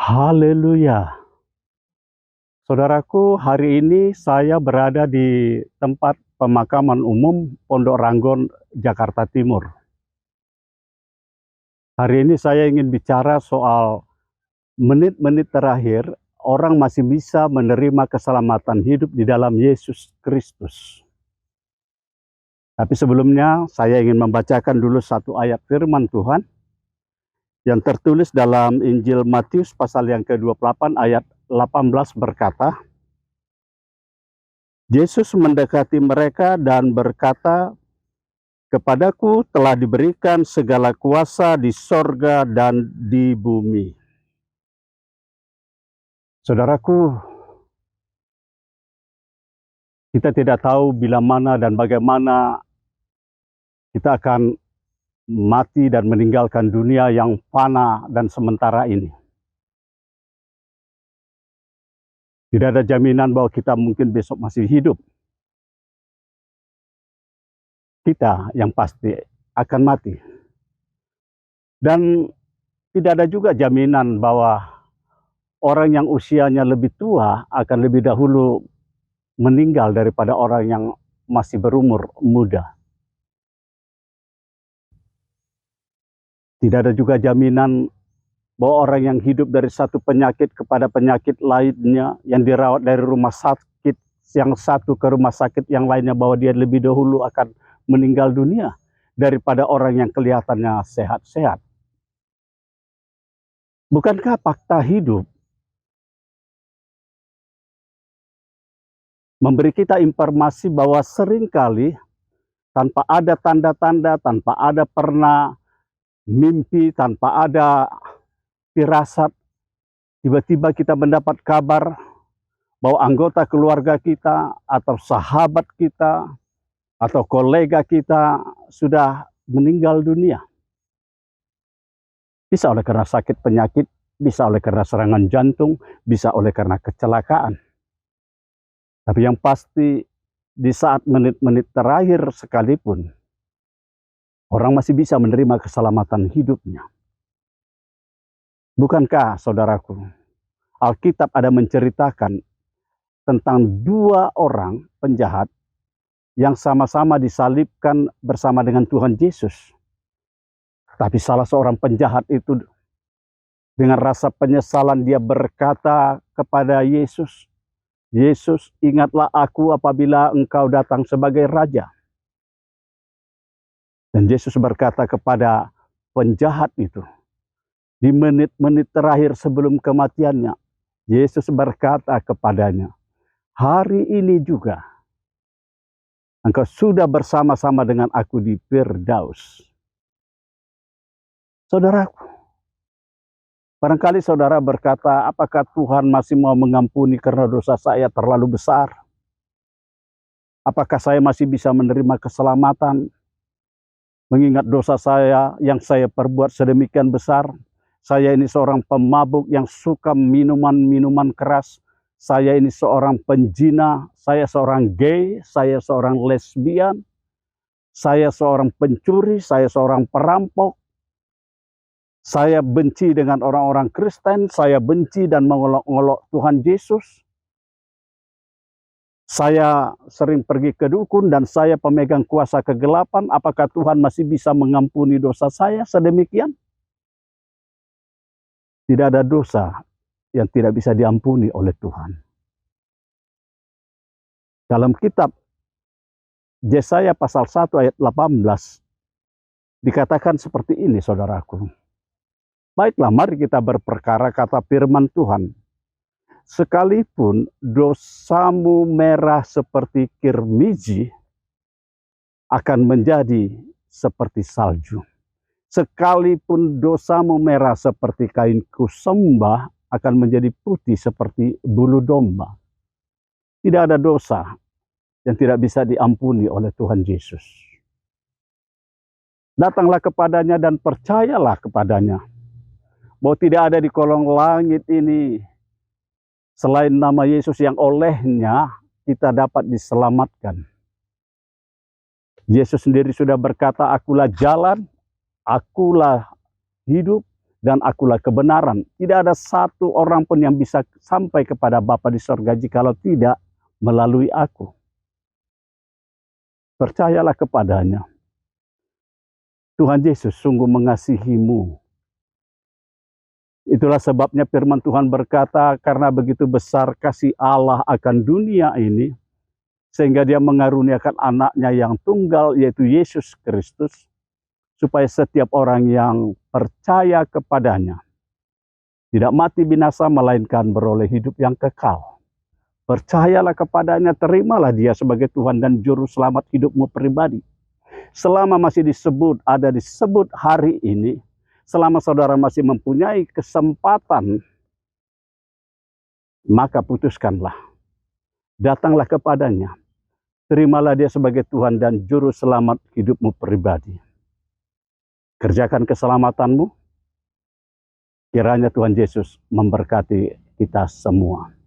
Haleluya. Saudaraku, hari ini saya berada di tempat pemakaman umum Pondok Ranggon, Jakarta Timur. Hari ini saya ingin bicara soal menit-menit terakhir orang masih bisa menerima keselamatan hidup di dalam Yesus Kristus. Tapi sebelumnya saya ingin membacakan dulu satu ayat firman Tuhan yang tertulis dalam Injil Matius pasal yang ke-28 ayat 18 berkata, Yesus mendekati mereka dan berkata, "Kepadaku telah diberikan segala kuasa di sorga dan di bumi." Saudaraku, kita tidak tahu bila mana dan bagaimana kita akan mati dan meninggalkan dunia yang fana dan sementara ini. Tidak ada jaminan bahwa kita mungkin besok masih hidup. Kita yang pasti akan mati. Dan tidak ada juga jaminan bahwa orang yang usianya lebih tua akan lebih dahulu meninggal daripada orang yang masih berumur muda. Tidak ada juga jaminan bahwa orang yang hidup dari satu penyakit kepada penyakit lainnya, yang dirawat dari rumah sakit yang satu ke rumah sakit yang lainnya, bahwa dia lebih dahulu akan meninggal dunia daripada orang yang kelihatannya sehat-sehat. Bukankah fakta hidup memberi kita informasi bahwa seringkali tanpa ada tanda-tanda, tanpa ada pernah mimpi, tanpa ada firasat, tiba-tiba kita mendapat kabar bahwa anggota keluarga kita atau sahabat kita atau kolega kita sudah meninggal dunia. Bisa oleh karena sakit penyakit, bisa oleh karena serangan jantung, bisa oleh karena kecelakaan. Tapi yang pasti di saat menit-menit terakhir sekalipun, orang masih bisa menerima keselamatan hidupnya. Bukankah saudaraku, Alkitab ada menceritakan tentang dua orang penjahat yang sama-sama disalibkan bersama dengan Tuhan Yesus. Tapi salah seorang penjahat itu dengan rasa penyesalan dia berkata kepada Yesus, "Yesus, ingatlah aku apabila engkau datang sebagai Raja." Dan Yesus berkata kepada penjahat itu, di menit-menit terakhir sebelum kematiannya, Yesus berkata kepadanya, "Hari ini juga engkau sudah bersama-sama dengan aku di Firdaus." Saudaraku, barangkali saudara berkata, apakah Tuhan masih mau mengampuni karena dosa saya terlalu besar? Apakah saya masih bisa menerima keselamatan mengingat dosa saya yang saya perbuat sedemikian besar? Saya ini seorang pemabuk yang suka minuman-minuman keras. Saya ini seorang penjina, saya seorang gay, saya seorang lesbian, saya seorang pencuri, saya seorang perampok. Saya benci dengan orang-orang Kristen, saya benci dan mengolok-olok Tuhan Yesus. Saya sering pergi ke dukun dan saya pemegang kuasa kegelapan. Apakah Tuhan masih bisa mengampuni dosa saya sedemikian? Tidak ada dosa yang tidak bisa diampuni oleh Tuhan. Dalam kitab Yesaya pasal 1 ayat 18 dikatakan seperti ini, saudaraku. Baiklah, mari kita berperkara, kata firman Tuhan. Sekalipun dosamu merah seperti kirmizi, akan menjadi seperti salju. Sekalipun dosamu merah seperti kain kusembah, akan menjadi putih seperti bulu domba. Tidak ada dosa yang tidak bisa diampuni oleh Tuhan Yesus. Datanglah kepadanya dan percayalah kepadanya, bahwa tidak ada di kolong langit ini selain nama Yesus yang olehnya kita dapat diselamatkan. Yesus sendiri sudah berkata, "Akulah jalan, akulah hidup, dan akulah kebenaran. Tidak ada satu orang pun yang bisa sampai kepada Bapa di sorga jikalau tidak melalui aku. Percayalah kepadanya. Tuhan Yesus sungguh mengasihimu. Itulah sebabnya firman Tuhan berkata, karena begitu besar kasih Allah akan dunia ini, sehingga dia mengaruniakan anaknya yang tunggal, yaitu Yesus Kristus, supaya setiap orang yang percaya kepadanya tidak mati binasa, melainkan beroleh hidup yang kekal. Percayalah kepadanya, terimalah dia sebagai Tuhan dan Juru Selamat hidupmu pribadi. Selama masih disebut hari ini, selama saudara masih mempunyai kesempatan, maka putuskanlah. Datanglah kepadanya. Terimalah dia sebagai Tuhan dan Juru Selamat hidupmu pribadi. Kerjakan keselamatanmu. Kiranya Tuhan Yesus memberkati kita semua.